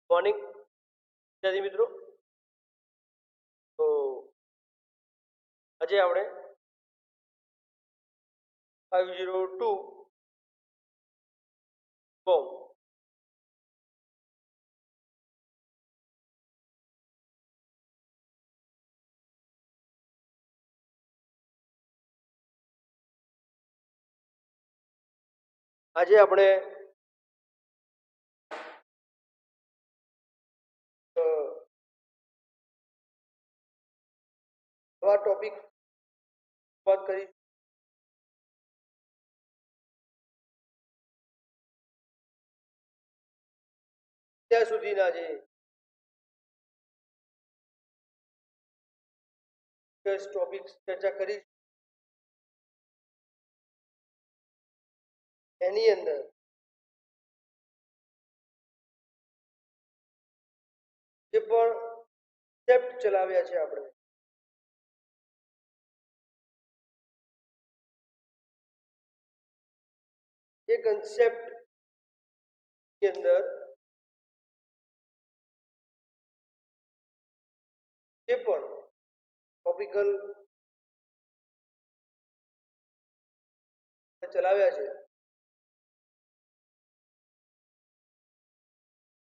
Morning વિદ્યાર્થી મિત્રો. તો આજે આપણે 502 ફોર્મ આજે આપણે નવા ટોપિક વાત કરી ત્યાં સુધીના જે ટોપિક ચર્ચા કરી એની અંદર જે પણ સ્ટેપ ચલાવ્યા છે આપણે એ કન્સેપ્ટ ની અંદર જે પણ ટોપિકલ ચલાવ્યા છે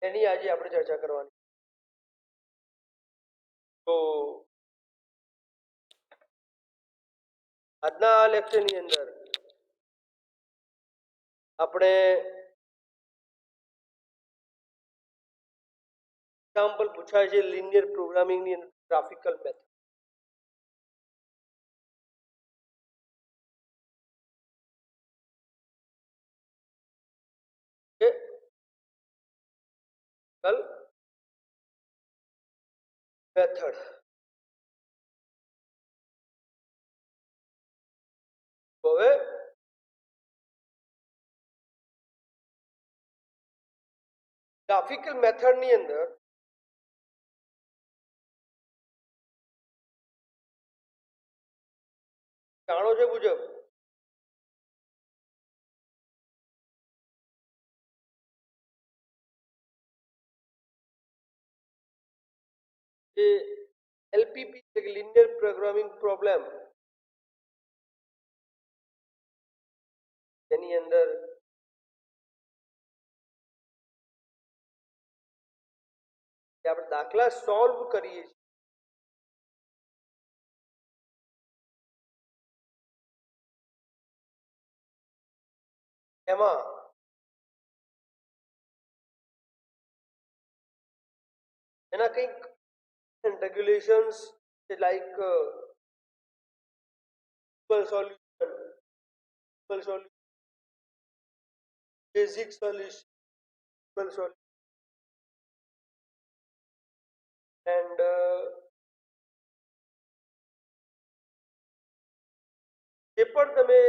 એની આજે આપણે ચર્ચા કરવાની. તો આજના આ લેક્ચરની અંદર આપણે એક્ઝામ્પલ પૂછાય છે લિનિયર પ્રોગ્રામિંગની અંદર ગ્રાફિકલ મેથડ. મેથડ તો હવે ગ્રાફિકલ મેથડની અંદર જાણો છો મુજબ જે એલપીપી એટલે લિનિયર પ્રોગ્રામિંગ પ્રોબ્લેમ એની અંદર આપણે દાખલા સોલ્વ કરીએ છીએ એમાં એના કંઈક regulations like solution basic solution and જે પણ તમે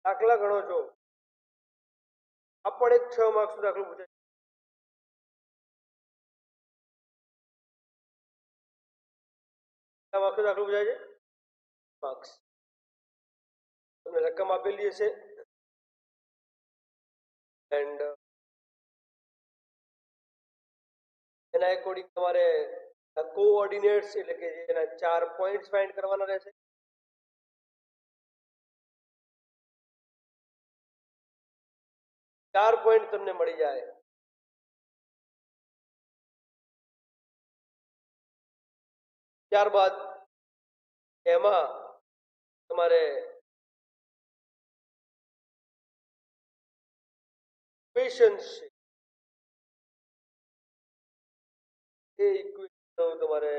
દાખલા ગણો છો આ પણ એક 6 માર્ક્સનો દાખલો પૂછાય. માર્ક્સનો દાખલો પૂછાય છે માર્ક્સ તમને રકમ આપેલી હશે એન્ડ એના એકોર્ડિંગ તમારે કોઓર્ડિનેટ્સ એટલે કે એના 4 પોઈન્ટ્સ ફાઇન્ડ કરવાના રહેશે. ચાર પોઈન્ટ તમને મળી જાય ત્યારબાદ એમાં તમારે ઇક્વેશન્સ છે એ ઇક્વેશન તમારે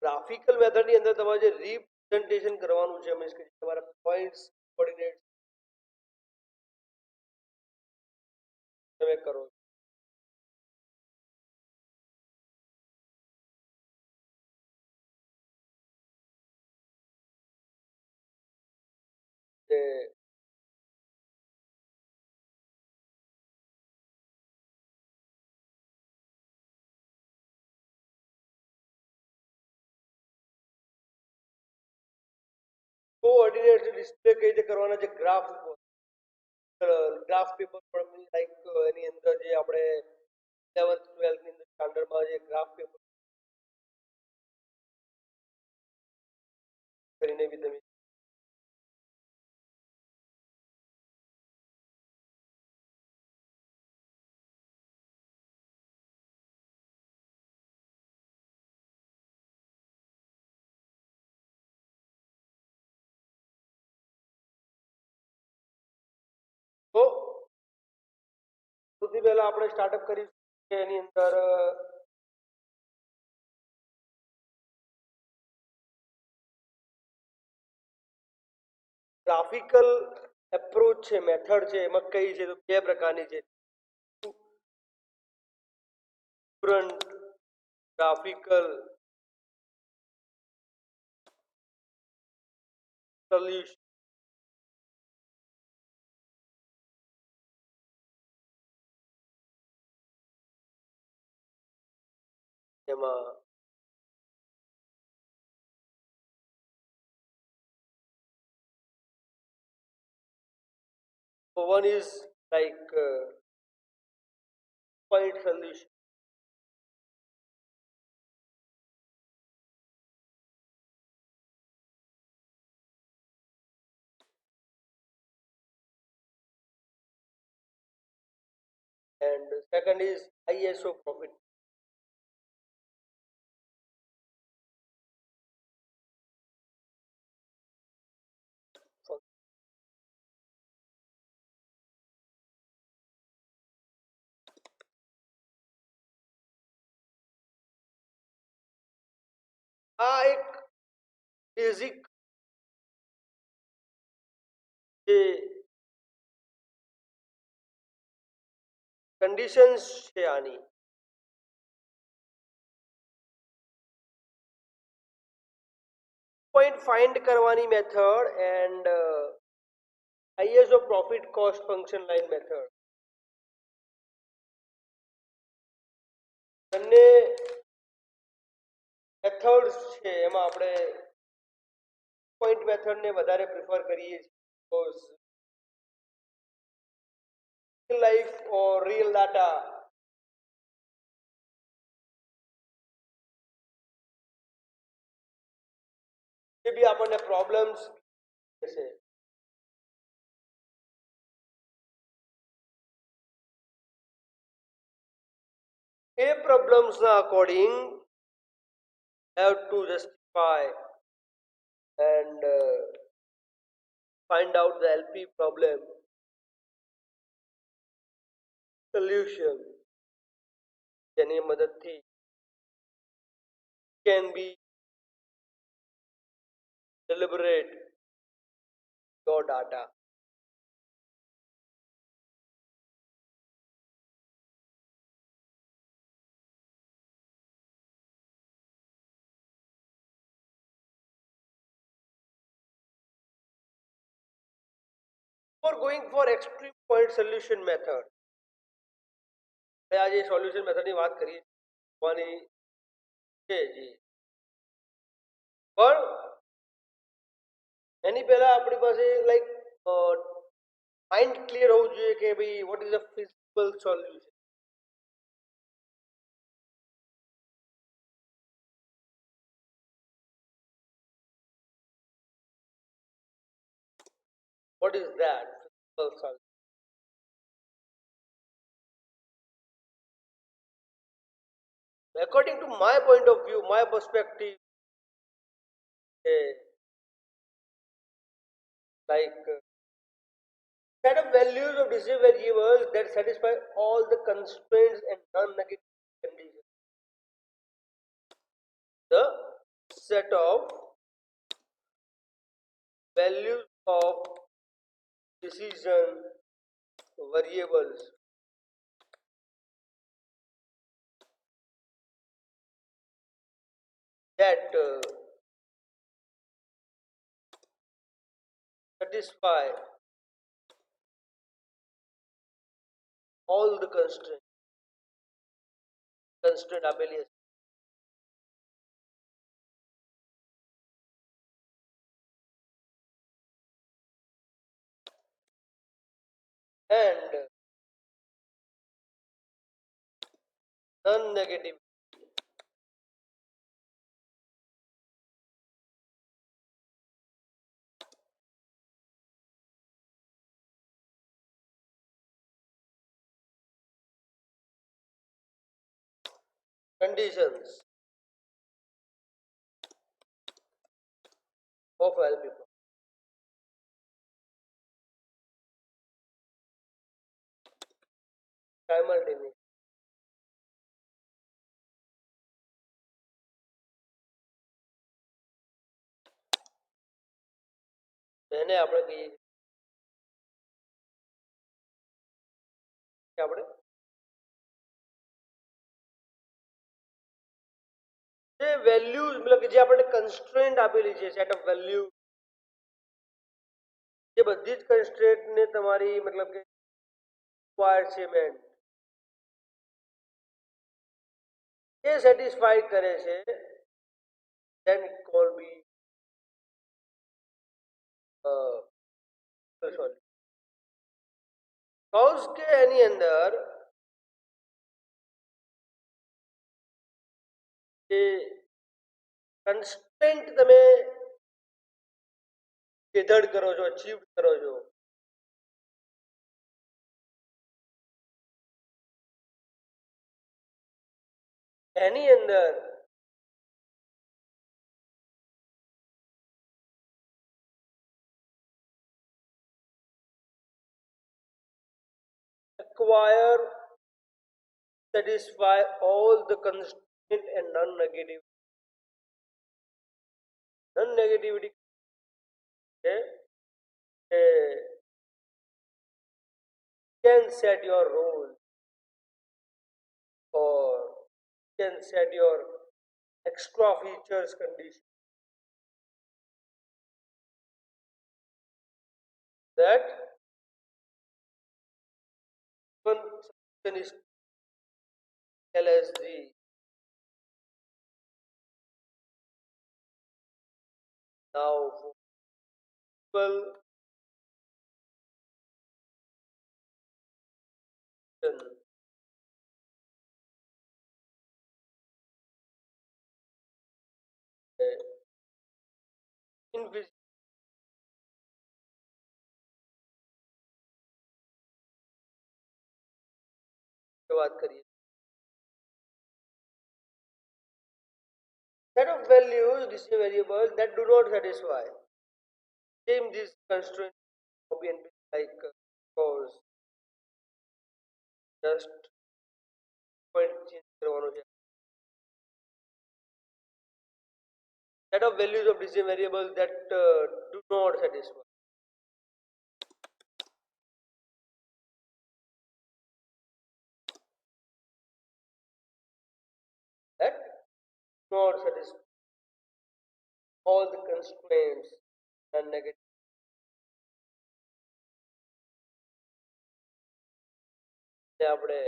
ગ્રાફિકલ મેથડની અંદર તમારે જે રિપ્રેઝન્ટેશન કરવાનું છે મીન્સ કે તમારા પોઈન્ટ્સ કોઓર્ડિનેટ્સ તમે કરો તે કોઓર્ડિનેટ ડિસ્પ્લે કઈ રીતે કરવાના છે ગ્રાફ પેપર પણ લાઈક એની અંદર જે આપણે 11th 12th ની અંદર સ્ટાન્ડર્ડમાં જે ગ્રાફ પેપર કરીને બી તમે તો સૌથી પહેલા આપણે સ્ટાર્ટઅપ કરીશું કે એની અંદર ગ્રાફિકલ એપ્રોચ છે મેથડ છે એમાં કઈ છે તો બે પ્રકારની છે સ્ટુડન્ટ ગ્રાફિકલ સોલ્યુશન એમાં one is like point solution and second is ISO profit. આ એક બેઝિક જે કન્ડિશન્સ છે આની પોઈન્ટ ફાઇન્ડ કરવાની method and ISO profit cost function line method બંને મેથડ્સ છે એમાં આપણે પોઈન્ટ મેથડને વધારે પ્રિફર કરીએ છીએ because real life or real data જે બી આપણને પ્રોબ્લેમ્સ છે એ પ્રોબ્લેમ્સના according have to justify and find out the LP problem solution જેની મદદથી can be deliberate your data. For going for extreme point solution method આજે solution મેથડની વાત કરીએ છે જી પણ એની પહેલા આપણી પાસે લાઈક માઇન્ડ ક્લિયર હોવું જોઈએ કે ભાઈ what is a feasible solution what is that physical solution according to my point of view my perspective like set of values of decision variables that satisfy all the constraints and non-negative conditions. The set of values of decision variables that satisfy all the constraint આપેલી હશે and non-negative conditions of LP simultaneously. એને આપણે કહીએ કે આપણે જે values મતલબ કે જે આપણે કન્સ્ટ્રેન્ટ આપેલી છે સેટ ઓફ વેલ્યુ એ બધી જ કન્સ્ટ્રેન્ટને તમારી મતલબ કે રિક્વાયરમેન્ટ એ સેટિસ્ફાઈ કરે છે then it call be solution કૌંસ કે એની અંદર જે કન્સ્ટેન્ટ તમે ગેધર્ડ કરો છો અચીવ કરો છો એની અંદર acquire satisfy all the constraint and non-negative non-negativity can set your role or can set your extra features condition that one solution is LSD now for people invisible बात करिए set of values this is variables that do not satisfy same this constraint like cause just point change કરવાનો છે set of values of decision variables that do not satisfy that do not satisfy all the constraints and negative આપણે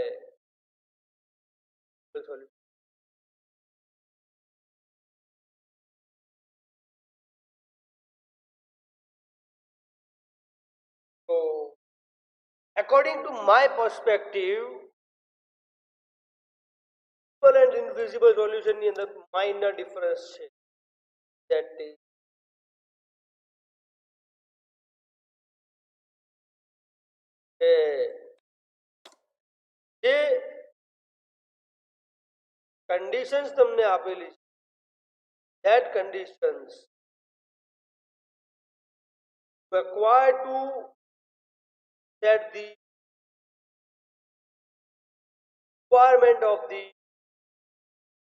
solution so according to my perspective visible and invisible solution ની અંદર minor difference છે that is જે conditions તમને આપેલી છે that conditions required to set the requirement of the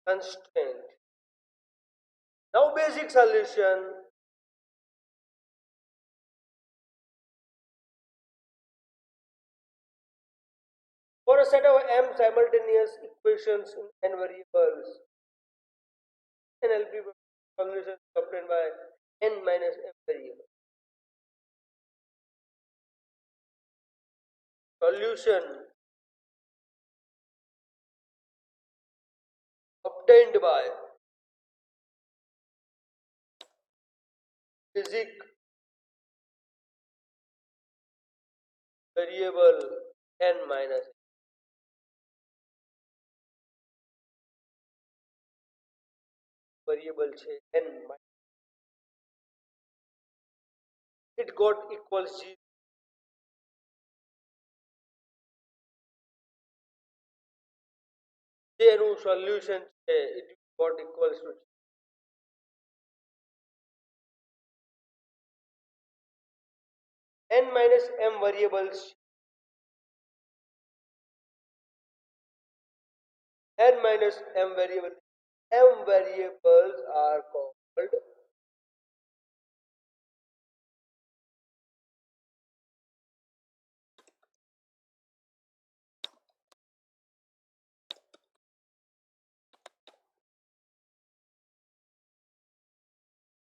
constraint. Now basic solution for a set of m simultaneous equations in n variables NLP solution obtained by n minus m variable. Solution obtained by basic variable n minus variable છે n minus it got equals 0 જેનું solution છે it got equals to n minus m variables n minus m variables are called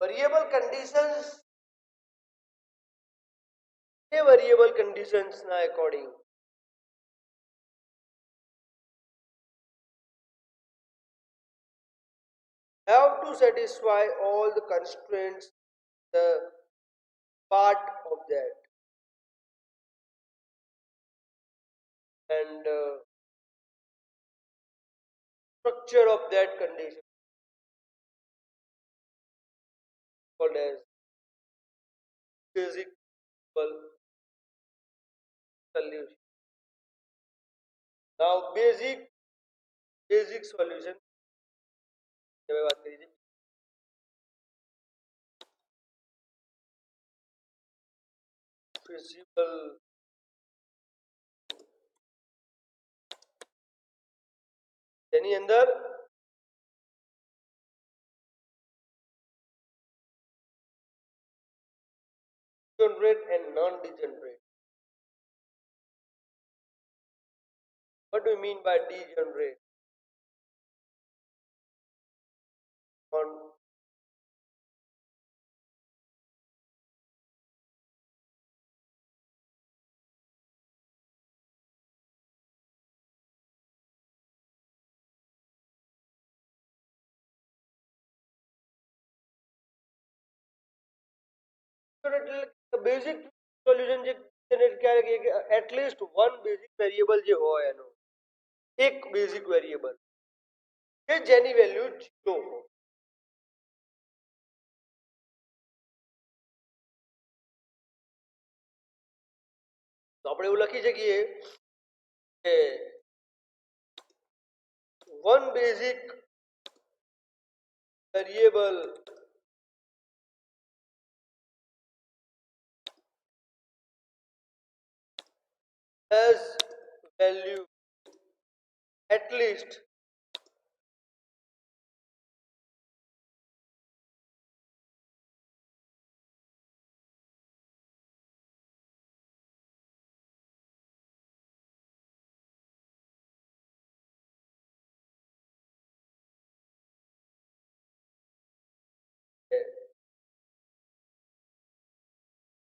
variable conditions A variable conditions ના according have to satisfy all the constraints the part of that and structure of that condition called as basic solution. Now basic solution તમે વાત કરી છે feasible તેની અંદર degenerate and non-degenerate. What do you mean by degenerate? On the basic solution જે generate ક્યારે કે at least one basic variable જે હોય એનો એક basic variable કે જેની વેલ્યુ 0 હોય તો આપણે એવું લખી શકીએ કે one basic variable has value at least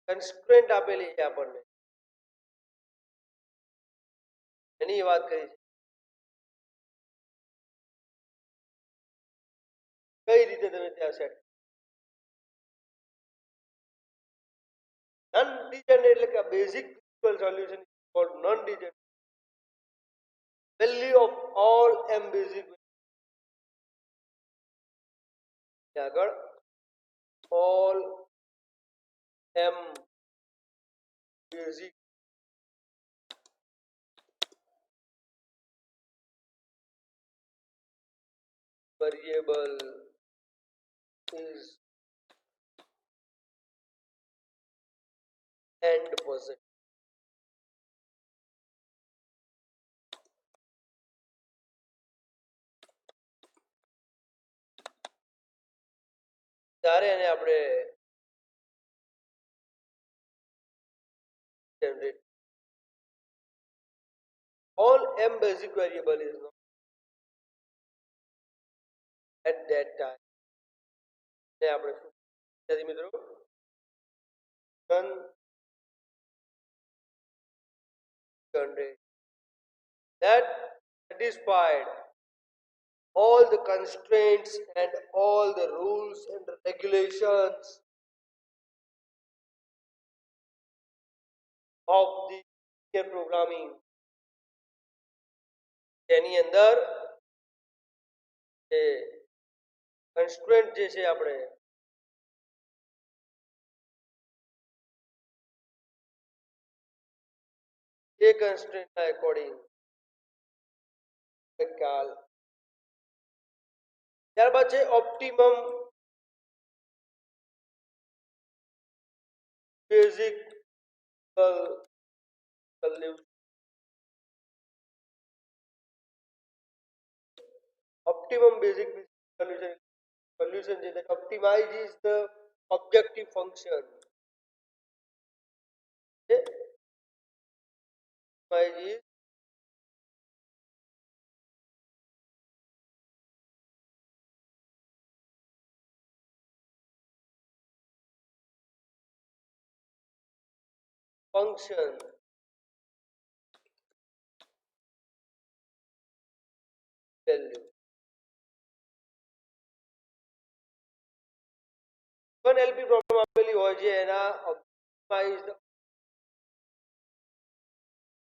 constraint આપેલી છે આપણને એની વાત કરી છે કઈ રીતે તમે ત્યાં સેટ non degenerate એટલે કે basic solution is called non degenerate value of all m basic આગળ all m basic variable is and positive ત્યારે એને આપણે generate all m basic variable is not at that time ને આપણે શું વિદ્યાર્થી મિત્રો non generate that satisfied all the constraints and all the rules and regulations of the programming તેની અંદર એ કન્સ્ટ્રેન્ટ જે છે આપણે એ કન્સ્ટ્રેન્ટના એકોર્ડિંગ ખ્યાલ. ત્યારબાદ છે optimum basic solution. Optimum basic solution is that optimizes the objective function. Okay? Optimizes function value. One LP problem આપેલી હોય છે એના optimize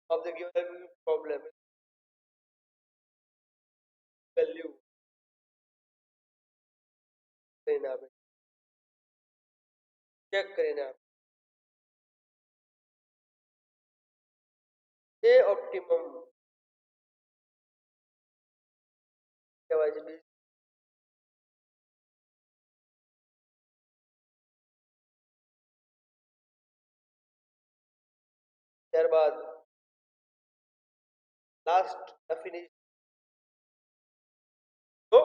of the given problem value કરીને આપે ચેક કરીને આપે એ ઓપ્ટિમમ કહેવાય છે. ત્યારબાદ last definition. So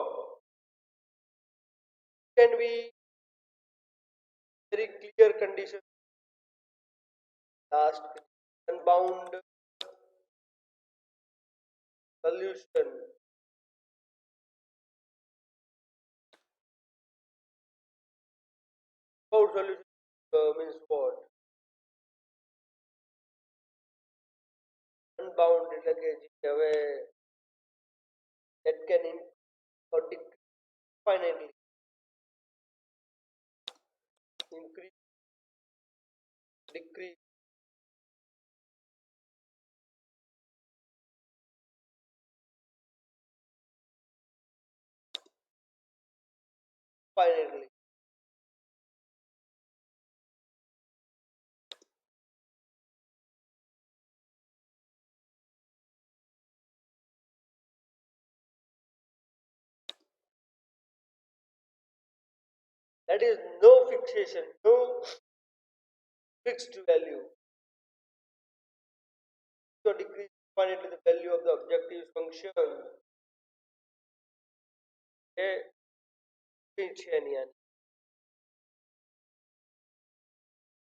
can be very clear condition. Last unbound solution. Unbound solution means what? Unbound એટલે કે હવે that can or decrease finitely. Increase, decrease. Finitely. That is no fixation, no fixed value. So decrease finitely the value of the objective function.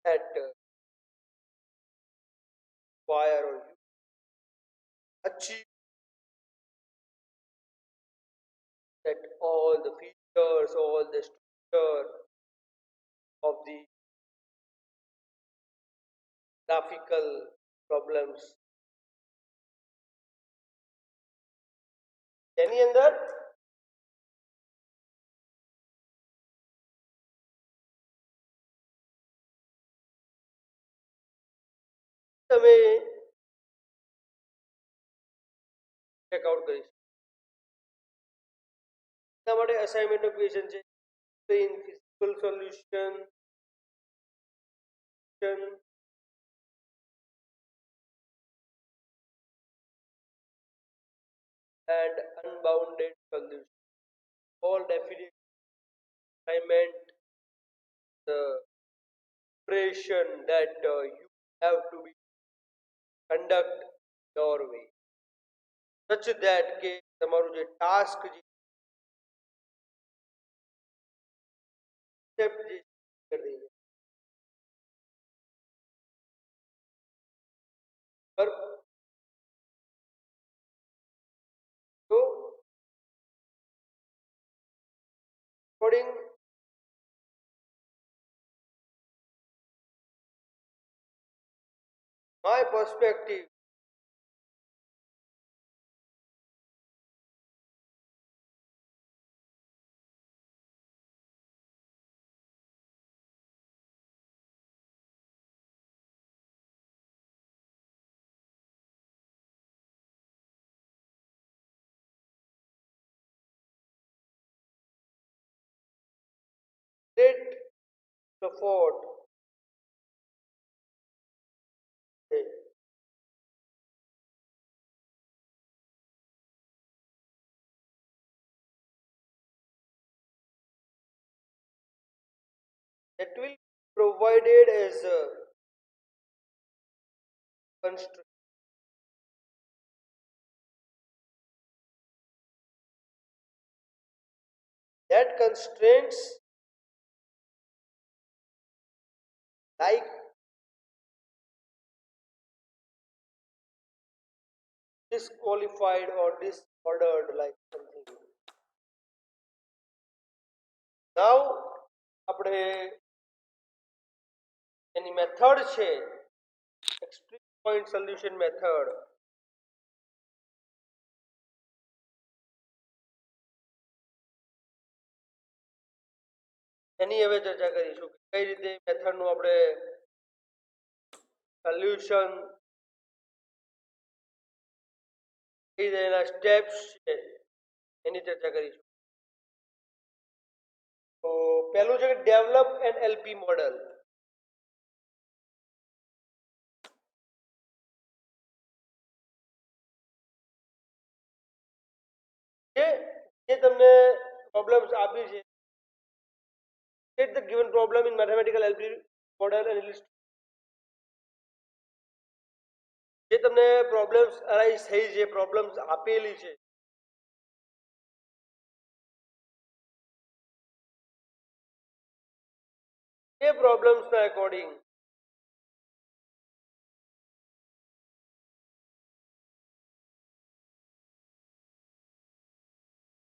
That require or achieve that all the features, all the structure of the graphical problems. એની અંદર તમે checkout કરી શકો. એના માટે અસાઇનમેન્ટનો question છે in physical solution and unbounded solution. All definition assignment the operation that you have to be conduct your way such that કે તમારું જે ટાસ્ક જે સ્ટેપ જે કરી દઈએ પર તો according my perspective Rutherford છે. That will be provided as a constraint. That constraints like disqualified or disordered like something. Now આપણે એની મેથડ છે એક્સટ્રીમ પોઈન્ટ સોલ્યુશન મેથડ એની હવે ચર્ચા કરીશું કે કઈ રીતે મેથડનું આપણે સોલ્યુશન કઈ રીતે એના સ્ટેપ્સ છે એની ચર્ચા કરીશું. તો પહેલું છે કે ડેવલપ એન એલપી મોડલ. જે તમને પ્રોબ્લેમ્સ આપી છે state the given problem in mathematical LP model and list. જે તમને પ્રોબ્લેમ્સ અરાઇઝ થઈ છે પ્રોબ્લેમ્સ આપેલી છે એ પ્રોબ્લેમ્સના according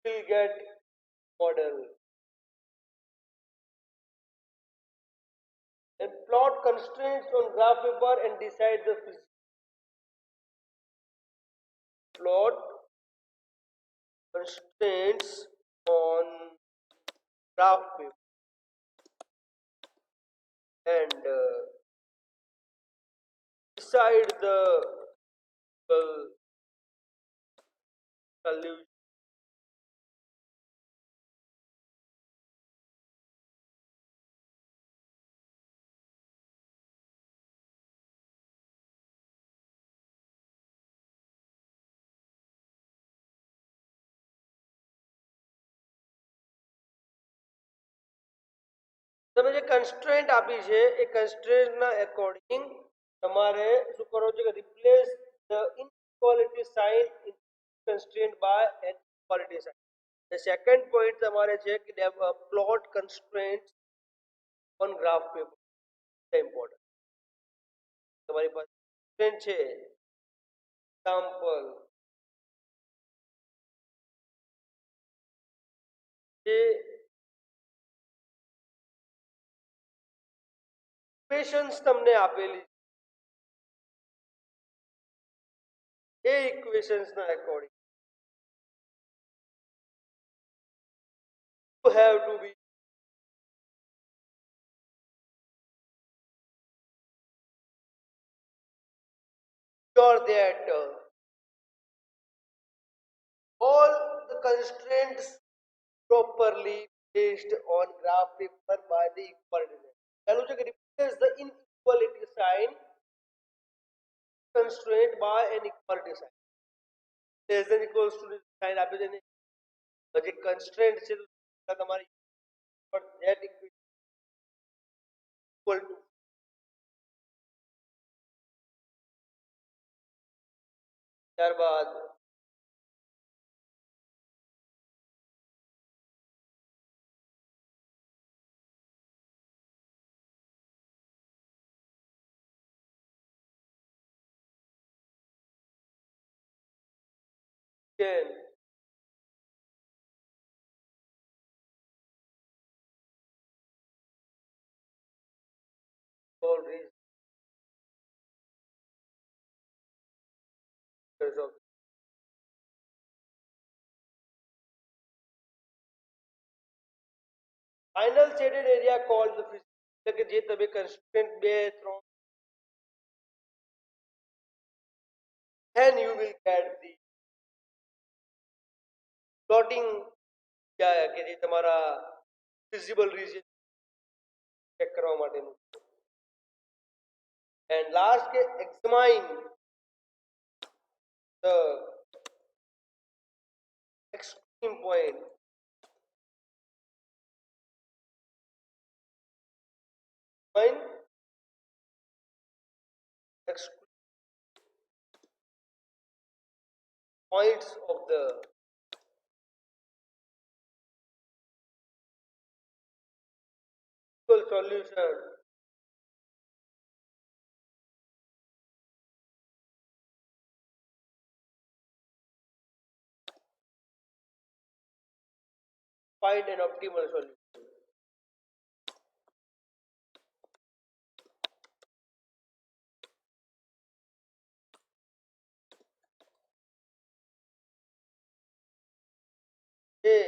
will get model and plot constraints on graph paper and decide the plot constraints on graph paper and decide the solution. તમે જે constraint આપી છે એ કન્સ્ટ્રેન્ટના અકોર્ડિંગ તમારે શું કરો છો કે replace the inequality sign in constraint by an equality sign. The second point તમારે છે કે plot constraints on graph paper. Important તમારી પાસે constraint છે એક્ઝામ્પલ જે ઇક્વેશન્સ તમને આપેલી એ ઇક્વેશન્સના according you have to be sure that all the constraints properly placed on graph paper by the equality sign. પહેલું છે કે replace the inequality sign constraint by an equality sign. Less than equals to sign આપી દેને જે constraint છે તમારી for that equal to ત્યારબાદ can all reasons of final shaded area called the એટલે કે જે તમે constraint 2 3 then you will get the plotting કે જે તમારા visible region ચેક કરવા માટેનું. એન્ડ લાસ્ટ કે examine the extreme point. Find extreme points of the solution. Find an optimal solution. જે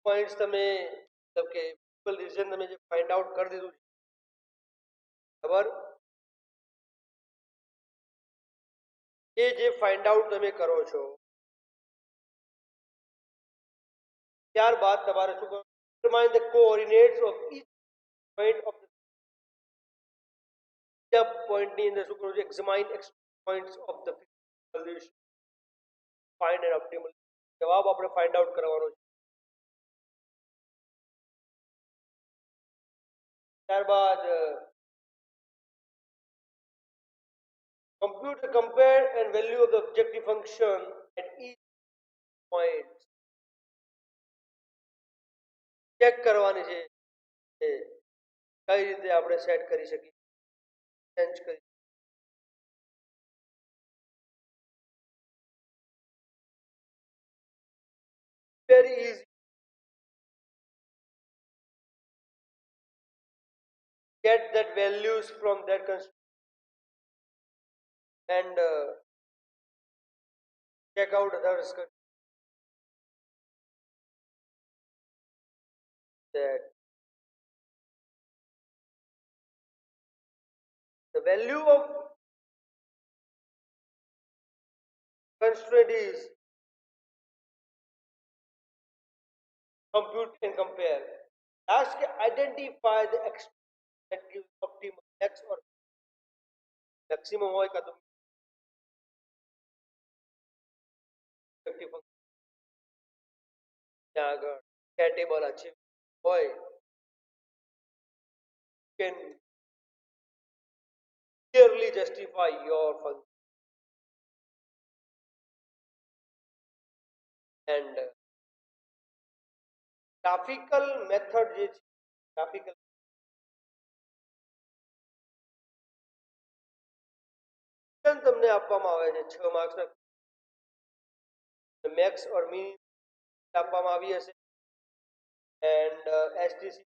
પોઈન્ટ્સ તમે મતલબ કે રીઝન તમે જે ફાઇન્ડ આઉટ કરી દીધું છે બરાબર, એ જે ફાઇન્ડ આઉટ તમે કરો છો ત્યારબાદ તમારે શું કરવું? determine the coordinates of each point of the point ની અંદર શું કરવું છે? examine points of the solution. Find an optimal. જવાબ આપણે ફાઇન્ડ આઉટ કરવાનો છે. ત્યારબાદ compute the compare and value of the objective function at each point. Check કરવાની છે કઈ રીતે આપણે સેટ કરી શકીએ, ચેન્જ કરી. Very easy. Get that values from that constraint and check out others that the value of constraint is compute and compare. Last, identify the expression that gives optimum x or maximum હોય કાં તો ત્યાં આગળ table achieve હોય can clearly justify your function and graphical method જે છે graphical તમને આપવામાં આવે છે 6 માર્ક્સના મેક્સ ઓર મિની આપવામાં આવી હશે એન્ડ એસટીસી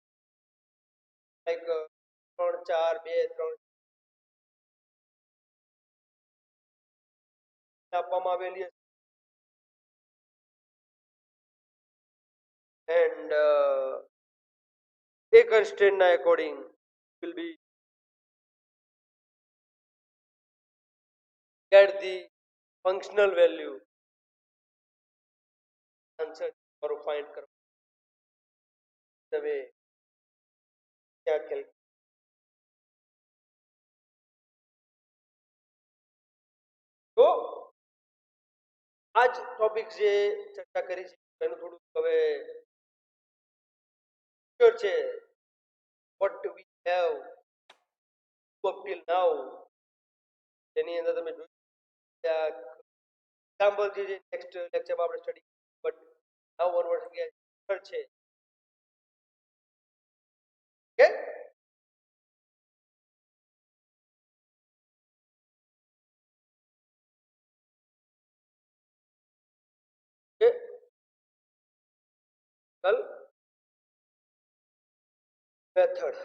લાઈક 3 4 2 3 આપવામાં આવેલી હશે એન્ડ એ કન્સ્ટ્રેન્ટના according will be get the functional value answer or find કરો તમે क्या कैल તો આજ ટોપિક જે ચર્ચા કરી છે એનું થોડું હવે છે what we have up till now તેની અંદર તમે જોયું એક્ઝામ્પલ જે નેક્સ્ટ લેક્ચરમાં આપણે સ્ટડી બટ નાઉ ઓનવર્ડ છે ઓકે કલ મેથડ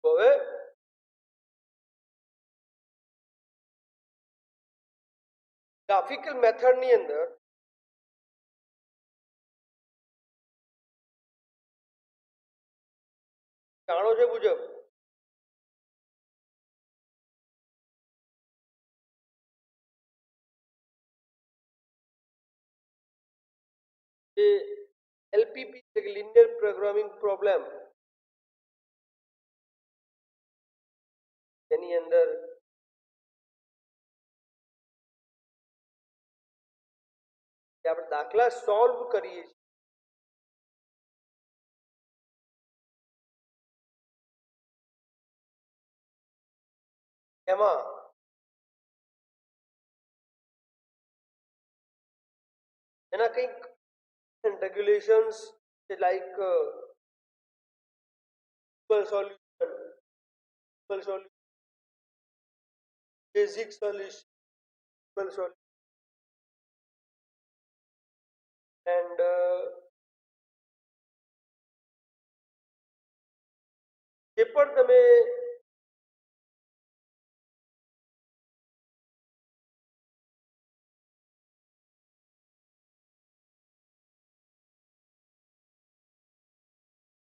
હવે ગ્રાફિકલ મેથડની અંદર જાણો છો મુજબ LPP એટલે linear programming problem એની અંદર આપણે દાખલા સોલ્વ કરીએ છીએ એમાં એના કંઈક regulations like solution, basic solution, and જે પણ તમે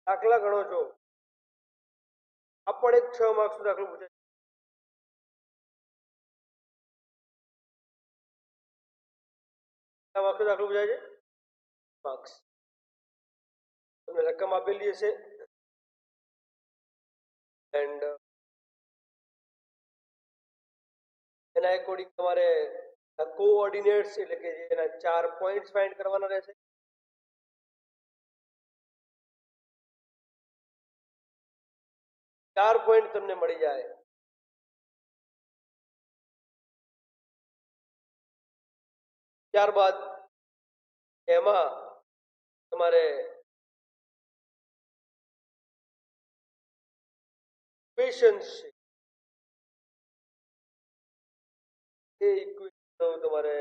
દાખલા ગણો છો આ પણ એક 6 માર્ક્સનો દાખલો પૂછાય કેટલા માર્ક્સનો દાખલો પૂછાય છે માર્ક્સ તમને રકમ આપેલી હશે એન્ડ એના એકોર્ડિંગ તમારે કોઓર્ડિનેટ્સ એટલે કે એના 4 પોઈન્ટ્સ ફાઇન્ડ કરવાના રહેશે ચાર પોઈન્ટ તમને મળી જાય ત્યારબાદ એમાં તમારે ઇક્વેશન્સ છે એ ઇક્વેશન તમારે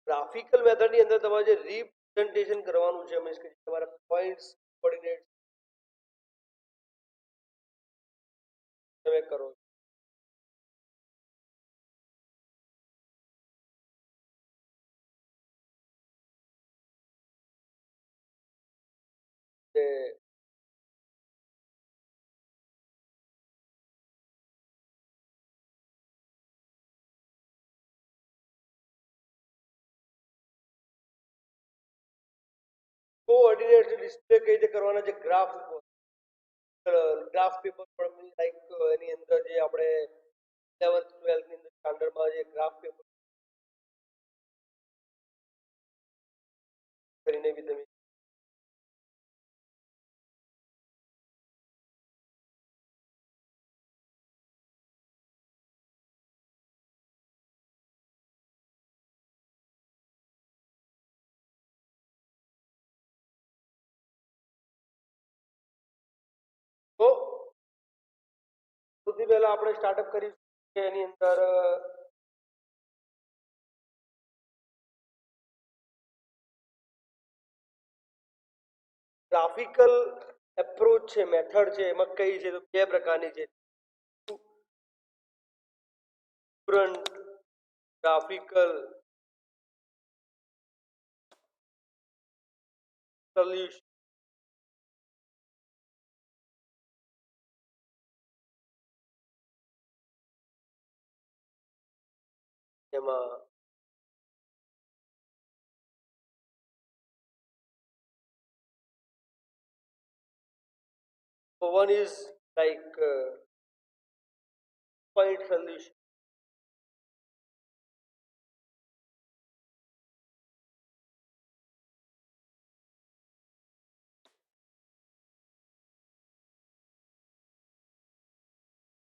ગ્રાફિકલ મેથડની અંદર તમારે જે રિપ્રેઝન્ટેશન કરવાનું છે મીન્સ કે તમારા પોઈન્ટ્સ કોઓર્ડિનેટ્સ તમે કરો તે કોઓર્ડિનેટ્સ ડિસ્પ્લે કઈ રીતે કરવાના છે ગ્રાફ પેપર પર લાઈક એની અંદર જે આપણે 11th 12th ની અંદર સ્ટાન્ડર્ડમાં જે ગ્રાફ પેપર કરીને બી તમે તો સૌથી પહેલા આપણે સ્ટાર્ટઅપ કરીશું કે એની અંદર ગ્રાફિકલ એપ્રોચ છે મેથડ છે એમાં કઈ છે તો બે પ્રકારની છે સ્ટુડન્ટ ગ્રાફિકલ સોલ્યુશન એમાં one is like point solution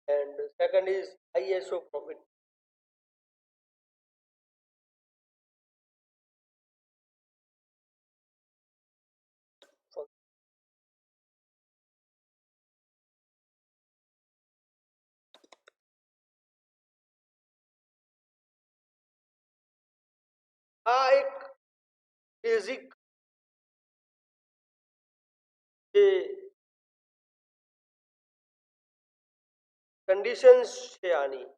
and second is ISO profit આ એક બેઝિક જે કન્ડિશન્સ છે આની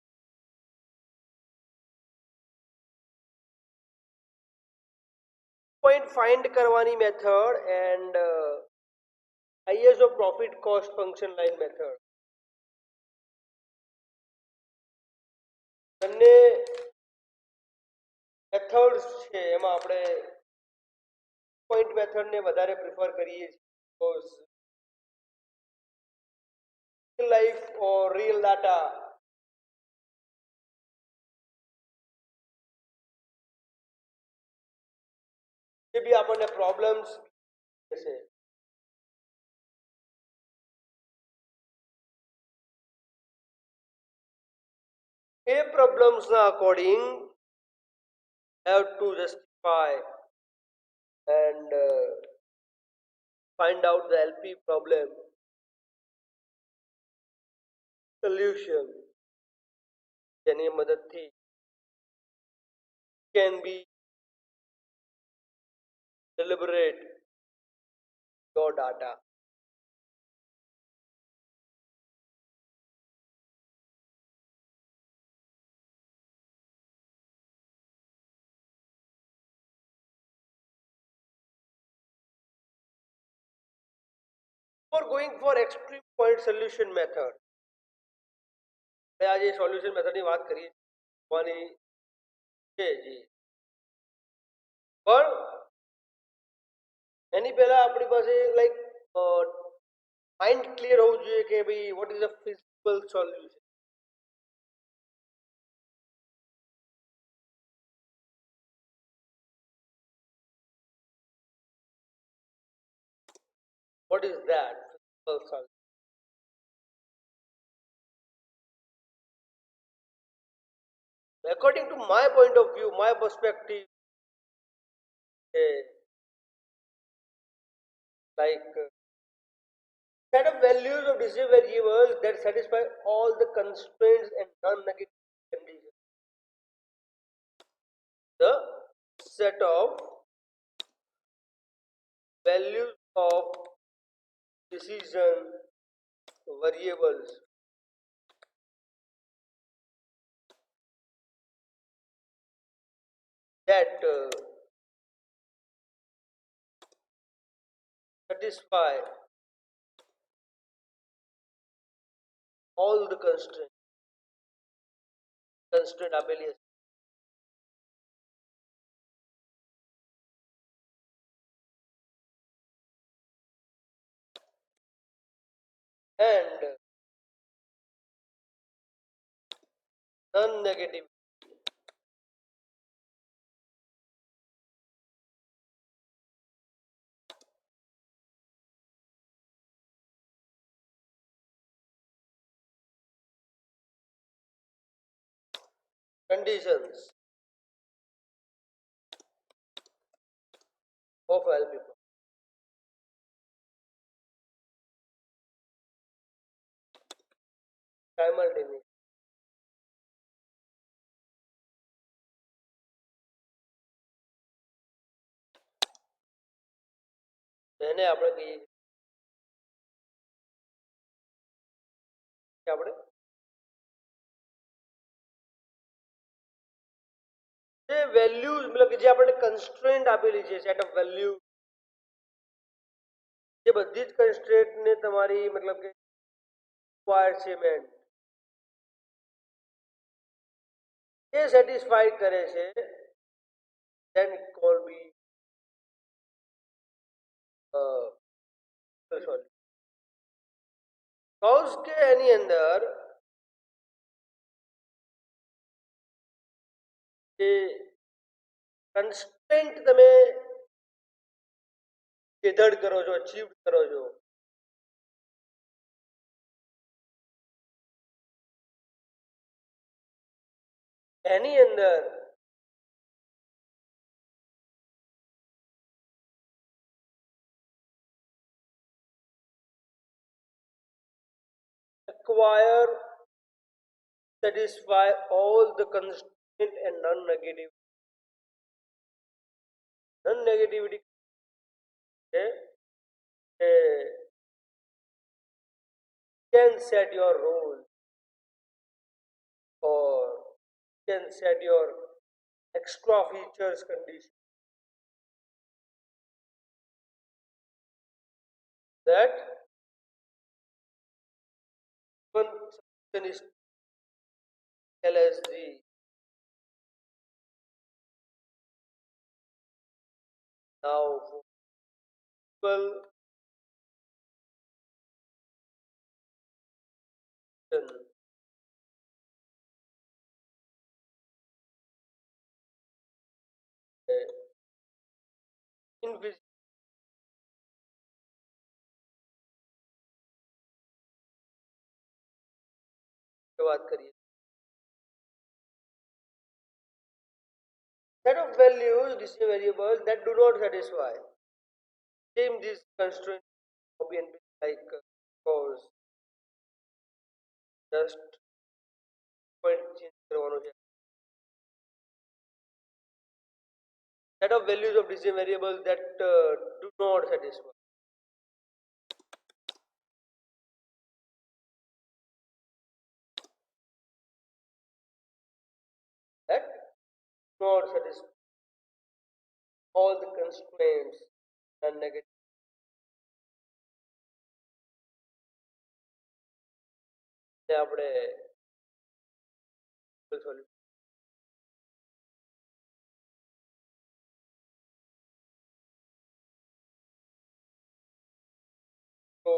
પોઈન્ટ ફાઇન્ડ કરવાની method and ISO profit cost function line method બંને મેથડ્સ છે એમાં આપણે પોઈન્ટ મેથડને વધારે પ્રિફર કરીએ છીએ. Real life or real data જે બી આપણને પ્રોબ્લેમ્સ છે એ પ્રોબ્લેમ્સના according have to justify and find out the LP problem solution જેની મદદથી can be deliberate your data. For going for extreme point solution method, આજે સોલ્યુશન મેથડની વાત કરીએ છે જી પણ એની પહેલા આપણી પાસે લાઈક માઇન્ડ ક્લિયર હોવું જોઈએ કે ભાઈ what is the feasible solution. What is that physical solution? According to my point of view, my perspective, like set of values of decision variables that satisfy all the constraints and non-negative conditions. The set of values of decision variables that satisfy all the constraint આપેલી હશે and non-negative conditions of LP problem. Simultaneous. એને આપણે કહીએ કે આપણે જે values મતલબ કે જે આપણે કન્સ્ટ્રેન્ટ આપેલી છે સેટ ઓફ વેલ્યુ જે બધી જ કન્સ્ટ્રેન્ટને તમારી મતલબ કે રિક્વાયરમેન્ટ એ સેટિસ્ફાઈ કરે છે then it call be sorry cause કે એની અંદર જે કન્સ્ટ્રેન્ટ તમે ગેધર્ડ કરો છો અચીવ કરો છો એની અંદર acquire satisfy all the constraint and non-negativity can set your role or can set your extra features condition that one solution is LSG Now for equal invisible की बात करिए set of values this is variable that do not satisfy same this constraint copy and paste like cause just point change करवाना है set of values of this variable that do not satisfy that do not satisfy all the constraints and negative આપણે solution so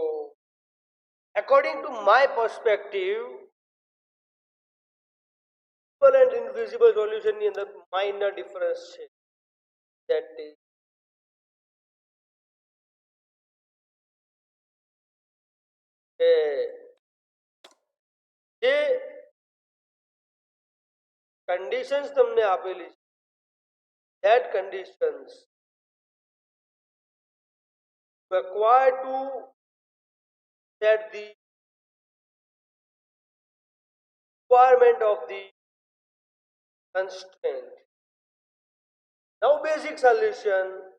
according to my perspective visible and invisible solution ની અંદર minor difference છે that is કે જે conditions તમને આપેલી છે that conditions required to set the requirement of the constraint. Now basic solution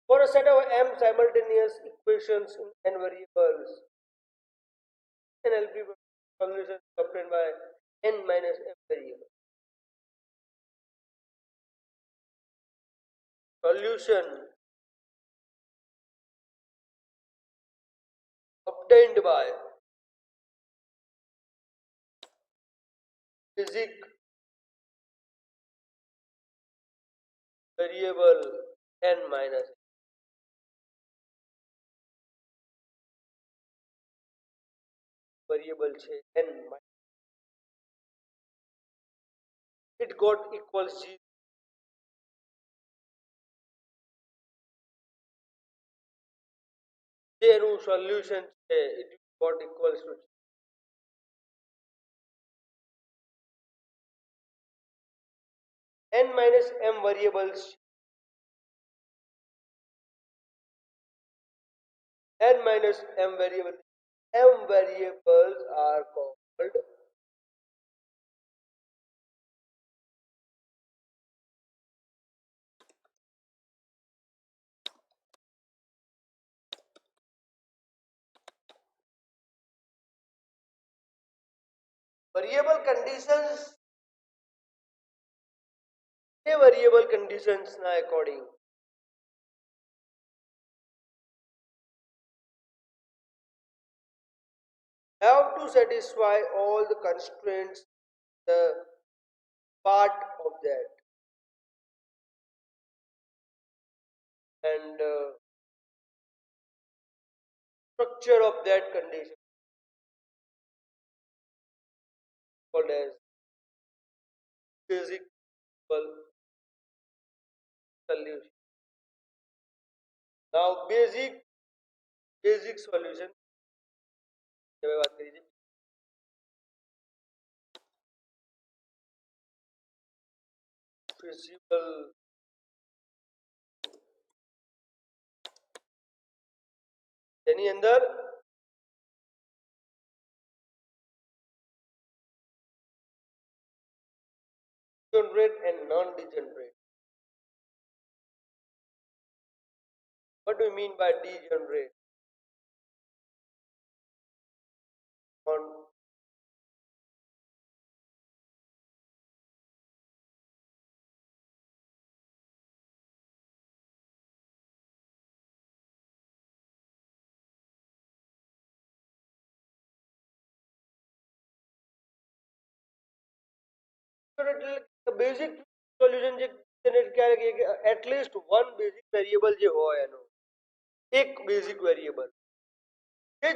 for a set of m simultaneous equations in n variables NLP solution obtained by n minus m variable. Solution obtained by basic variable n minus variable છે n minus it got equals g જેનું solution છે it got equals to n minus m variables n minus m variables are called variable conditions A variable conditions ના according have to satisfy all the constraints the part of that and structure of that condition called as physical solution. Now basic solution जब बात करिए physical એની અંદર degenerate and non-degenerate. What do you mean by degenerate? On એટલે basic solution જે generate ક્યારે કે at least one basic variable જે હોય એનો એક બેઝિક વેરિયેબલ કે